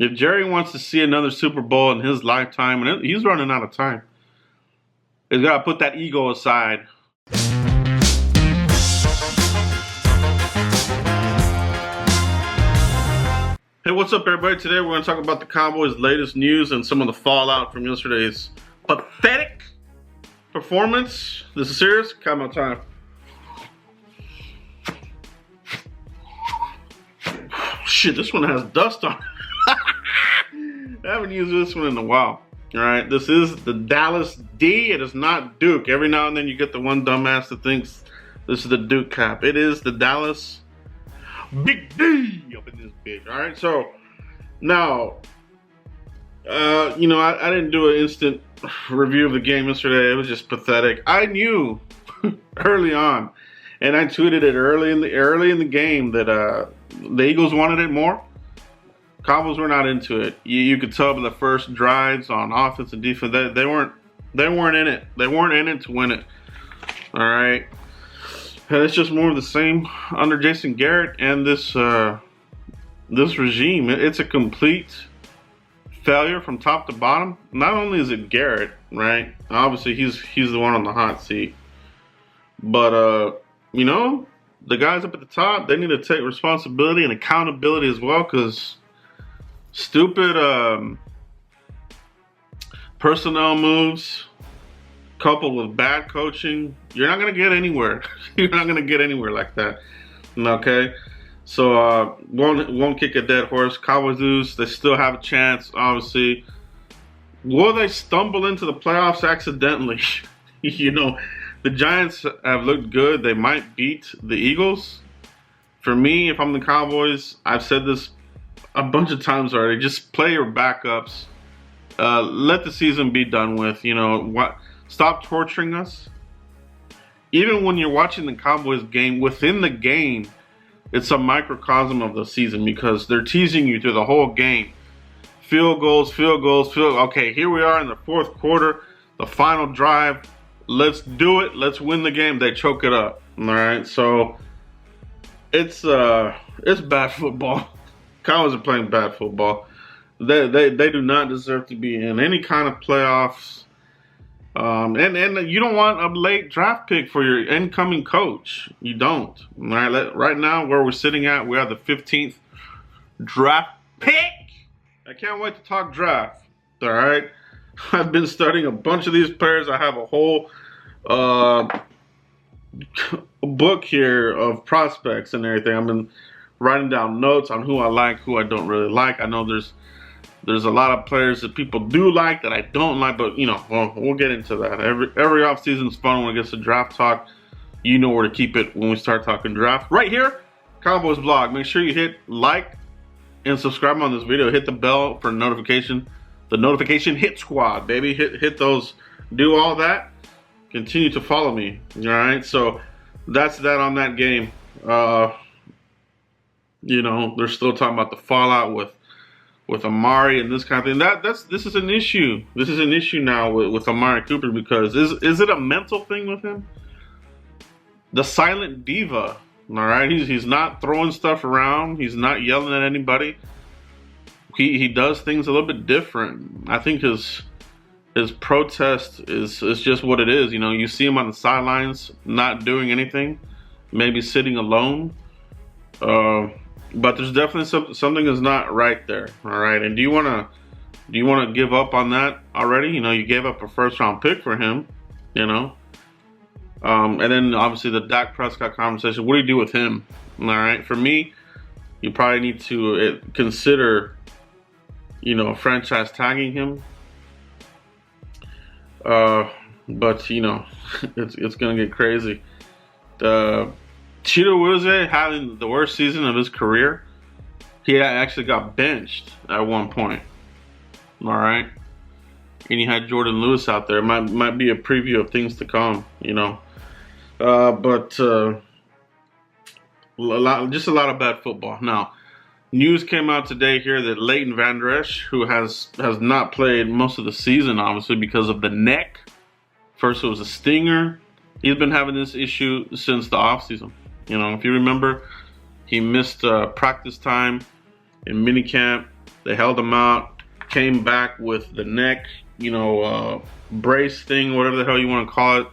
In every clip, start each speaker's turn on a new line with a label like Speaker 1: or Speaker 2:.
Speaker 1: If Jerry wants to see another Super Bowl in his lifetime, and he's running out of time, he's got to put that ego aside. Hey, what's up, everybody? Today we're going to talk about the Cowboys' latest news and some of the fallout from yesterday's pathetic performance. This is serious. Come on, time. Shit, this one has dust on it. I haven't used this one in a while. All right, this is the Dallas D. It is not Duke. Every now and then you get the one dumbass that thinks this is the Duke cap. It is the Dallas Big D up in this bitch. All right, so now, I didn't do an instant review of the game yesterday. It was just pathetic. I knew early on, and I tweeted it early in the game that the Eagles wanted it more. Cowboys were not into it. You could tell by the first drives on offense and defense that they weren't in it. They weren't in it to win it. All right. And it's just more of the same under Jason Garrett and this regime. It's a complete failure from top to bottom. Not only is it Garrett, right? Obviously, he's the one on the hot seat. But, the guys up at the top, they need to take responsibility and accountability as well, because stupid personnel moves coupled with bad coaching, you're not going to get anywhere. You're not going to get anywhere like that. Okay? So, won't kick a dead horse. Cowboys lose. They still have a chance, obviously. Will they stumble into the playoffs accidentally? The Giants have looked good. They might beat the Eagles. For me, if I'm the Cowboys, I've said this a bunch of times already. Just play your backups. Let the season be done with. Stop torturing us. Even when you're watching the Cowboys game, within the game, it's a microcosm of the season because they're teasing you through the whole game. Field goals. Okay, here we are in the fourth quarter, the final drive. Let's do it. Let's win the game. They choke it up. All right, so it's bad football. Cowboys are playing bad football. They do not deserve to be in any kind of playoffs. And you don't want a late draft pick for your incoming coach. You don't. All right, right now, where we're sitting at, we have the 15th draft pick. I can't wait to talk draft. All right. I've been studying a bunch of these players. I have a whole book here of prospects and everything. I've been writing down notes on who I like, who I don't really like. I know there's a lot of players that people do like that I don't like, but we'll get into that. Every offseason is fun when it gets to draft talk. You know where to keep it when we start talking draft. Right here, Cowboys Blog. Make sure you hit like and subscribe on this video. Hit the bell for notification. The notification hit squad, baby. Hit those. Do all that. Continue to follow me. All right. So that's that on that game. They're still talking about the fallout with Amari and this kind of thing. This is an issue. This is an issue now with Amari Cooper because is it a mental thing with him? The silent diva. All right. He's not throwing stuff around. He's not yelling at anybody. He does things a little bit different. I think his protest is just what it is. You see him on the sidelines not doing anything, maybe sitting alone. But there's definitely something that's not right there. All right. And do you want to give up on that already? You gave up a first round pick for him. And then obviously the Dak Prescott conversation. What do you do with him? All right. For me, you probably need to consider franchise tagging him. But it's gonna get crazy. Cheeto Williams having the worst season of his career. He actually got benched at one point. All right, and you had Jordan Lewis out there. Might be a preview of things to come. But a lot of bad football now. News came out today here that Leighton Vander Esch, who has not played most of the season, obviously, because of the neck. First it was a stinger. He's been having this issue since the offseason. If you remember, he missed practice time in minicamp. They held him out, came back with the neck, brace thing, whatever the hell you want to call it.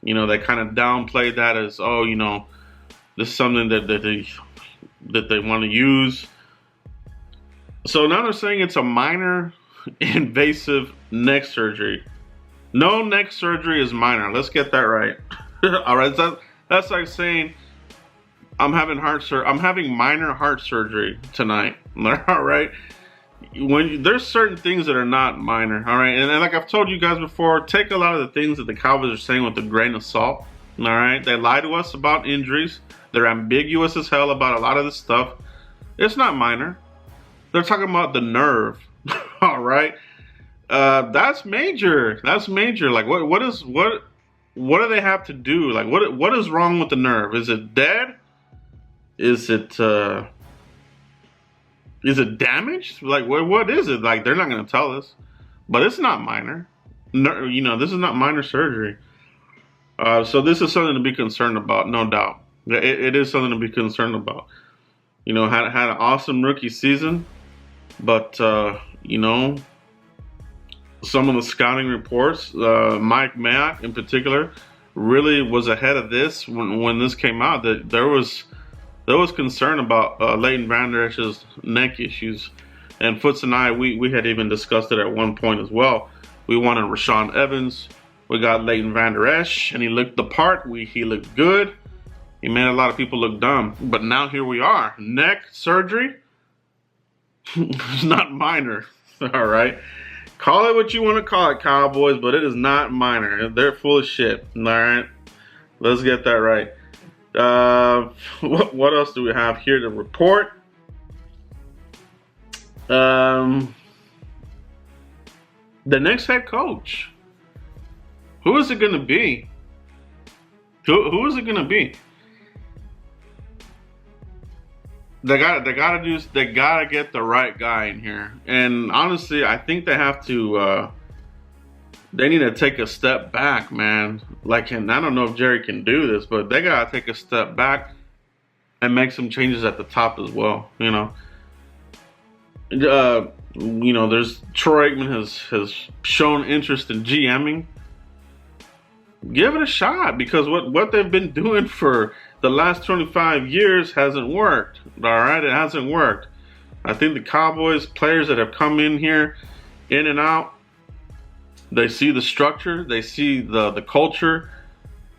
Speaker 1: They kind of downplayed that as, oh, this is something that they want to use. So now they're saying it's a minor invasive neck surgery. No neck surgery is minor. Let's get that right. All right, that's like saying I'm having minor heart surgery tonight. All right. There's certain things that are not minor. All right, and like I've told you guys before, take a lot of the things that the Cowboys are saying with a grain of salt. All right, they lie to us about injuries. They're ambiguous as hell about a lot of this stuff. It's not minor. They're talking about the nerve. All right, that's major. That's major. Like what do they have to do? Like what is wrong with the nerve? Is it dead? Is it damaged? Like what is it? Like they're not going to tell us. But it's not minor. This is not minor surgery. So this is something to be concerned about, no doubt. It is something to be concerned about. Had an awesome rookie season, but some of the scouting reports, Mike Mayock in particular, really was ahead of this when this came out. That there was concern about Leighton Vander Esch's neck issues, and Foots and I we had even discussed it at one point as well. We wanted Rashaan Evans. We got Leighton Vander Esch, and he looked the part. He looked good. He made a lot of people look dumb. But now here we are. Neck surgery? It's not minor. All right. Call it what you want to call it, Cowboys, but it is not minor. They're full of shit. All right. Let's get that right. What else do we have here to report? The next head coach. Who is it going to be? Who is it going to be? They gotta get the right guy in here. And honestly, I think they have to. They need to take a step back, man. And I don't know if Jerry can do this, but they gotta take a step back and make some changes at the top as well. There's Troy Aikman has shown interest in GMing. Give it a shot, because what they've been doing for the last 25 years hasn't worked. All right, it hasn't worked. I think the Cowboys players that have come in here, in and out, they see the structure, they see the culture,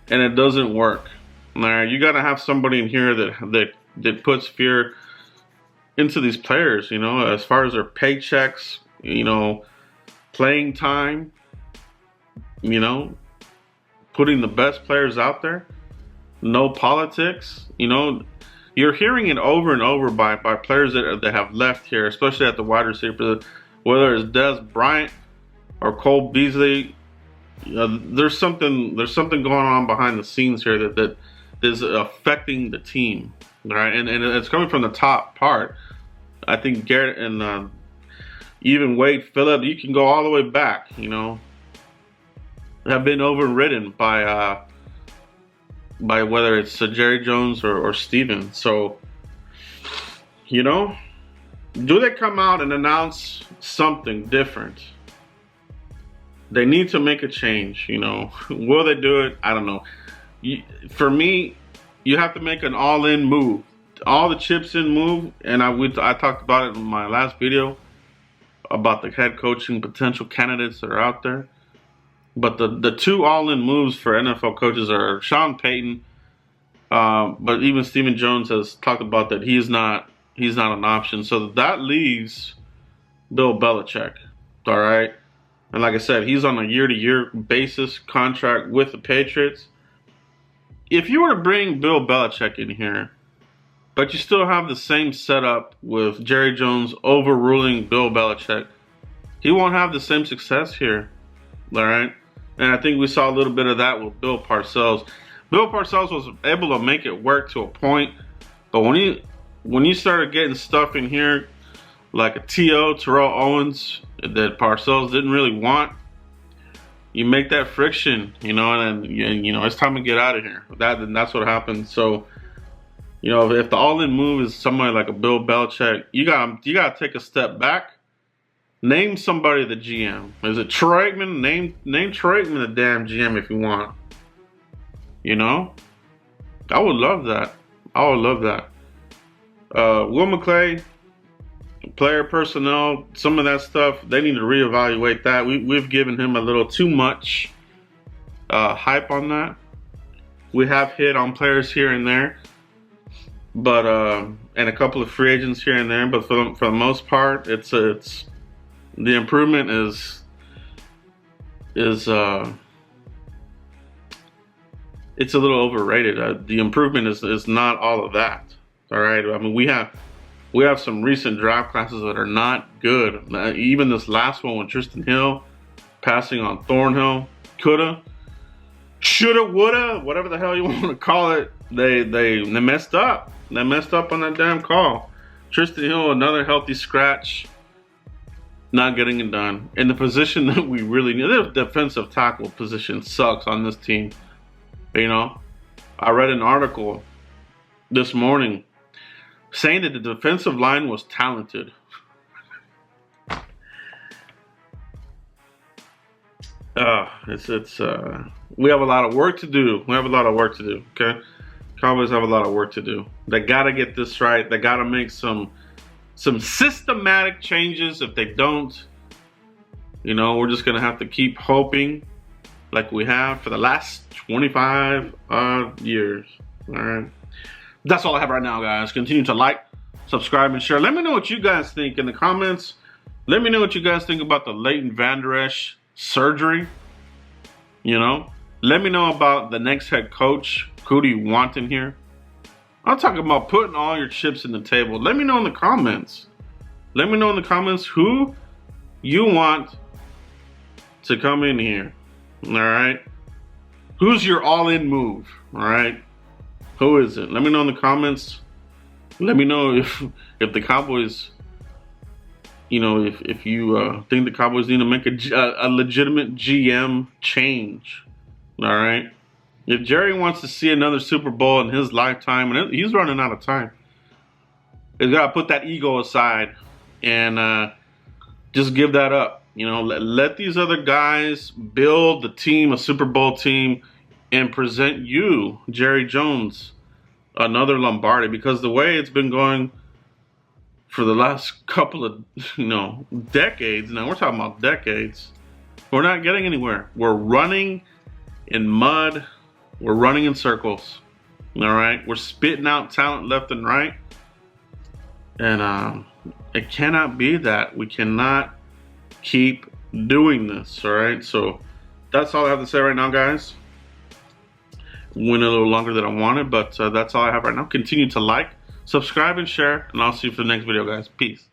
Speaker 1: and it doesn't work. All right, you got to have somebody in here that puts fear into these players. As far as their paychecks, playing time, putting the best players out there. No politics. You're hearing it over and over by players that have left here, especially at the wide receiver, whether it's Des Bryant or Cole Beasley. There's something going on behind the scenes here that is affecting the team, right? And it's coming from the top part. I think Garrett and even Wade Phillip, you can go all the way back. Have been overridden by whether it's Jerry Jones or Steven. So, do they come out and announce something different? They need to make a change. Will they do it? I don't know. For me, you have to make an all-in move, all the chips in move. And I talked about it in my last video about the head coaching potential candidates that are out there. But the two all-in moves for NFL coaches are Sean Payton, but even Stephen Jones has talked about that he's not an option. So that leaves Bill Belichick, all right? And like I said, he's on a year-to-year basis contract with the Patriots. If you were to bring Bill Belichick in here, but you still have the same setup with Jerry Jones overruling Bill Belichick, he won't have the same success here, all right? And I think we saw a little bit of that with Bill Parcells. Bill Parcells was able to make it work to a point, but when you started getting stuff in here like a T.O., Terrell Owens, that Parcells didn't really want, you make that friction, and it's time to get out of here. That's what happened. So You know, if the all-in move is somebody like a Bill Belichick, you gotta take a step back. Name somebody the GM. Is it Troy Aikman? Name Troy Aikman the damn GM if you want. You know, I would love that. I would love that. Will McClay, player personnel, some of that stuff, they need to reevaluate that. We've given him a little too much hype on that. We have hit on players here and there, but and a couple of free agents here and there. But for the most part, it's the improvement is it's a little overrated. The improvement is not all of that. All right. I mean, we have some recent draft classes that are not good. Even this last one with Tristan Hill passing on Thornhill, coulda, shoulda, woulda, whatever the hell you want to call it. They messed up. They messed up on that damn call. Tristan Hill, another healthy scratch, not getting it done in the position that we really need. The defensive tackle position sucks on this team. You know, I read an article this morning saying that the defensive line was talented. We have a lot of work to do. Okay, Cowboys have a lot of work to do. They gotta get this right. They gotta make some systematic changes. If they don't, you know, we're just gonna have to keep hoping, like we have for the last 25 years. All right. That's all I have right now, guys. Continue to like, subscribe, and share. Let me know what you guys think in the comments. Let me know what you guys think about the Leighton Vander Esch surgery. You know, let me know about the next head coach. Who do you want in here? I'm talking about putting all your chips in the table. Let me know in the comments. Let me know in the comments who you want to come in here. All right. Who's your all-in move? All right. Who is it? Let me know in the comments. Let me know if the Cowboys, you know, if you think the Cowboys need to make a legitimate GM change. All right. If Jerry wants to see another Super Bowl in his lifetime, and he's running out of time, he's got to put that ego aside and just give that up. You know, let these other guys build the team, a Super Bowl team, and present you, Jerry Jones, another Lombardi, because the way it's been going for the last couple of, you know, decades, now we're talking about decades, we're not getting anywhere. We're running in mud. We're running in circles. All right. We're spitting out talent left and right. And it cannot be that. We cannot keep doing this. All right. So that's all I have to say right now, guys. Went a little longer than I wanted, but that's all I have right now. Continue to like, subscribe, and share, and I'll see you for the next video, guys. Peace.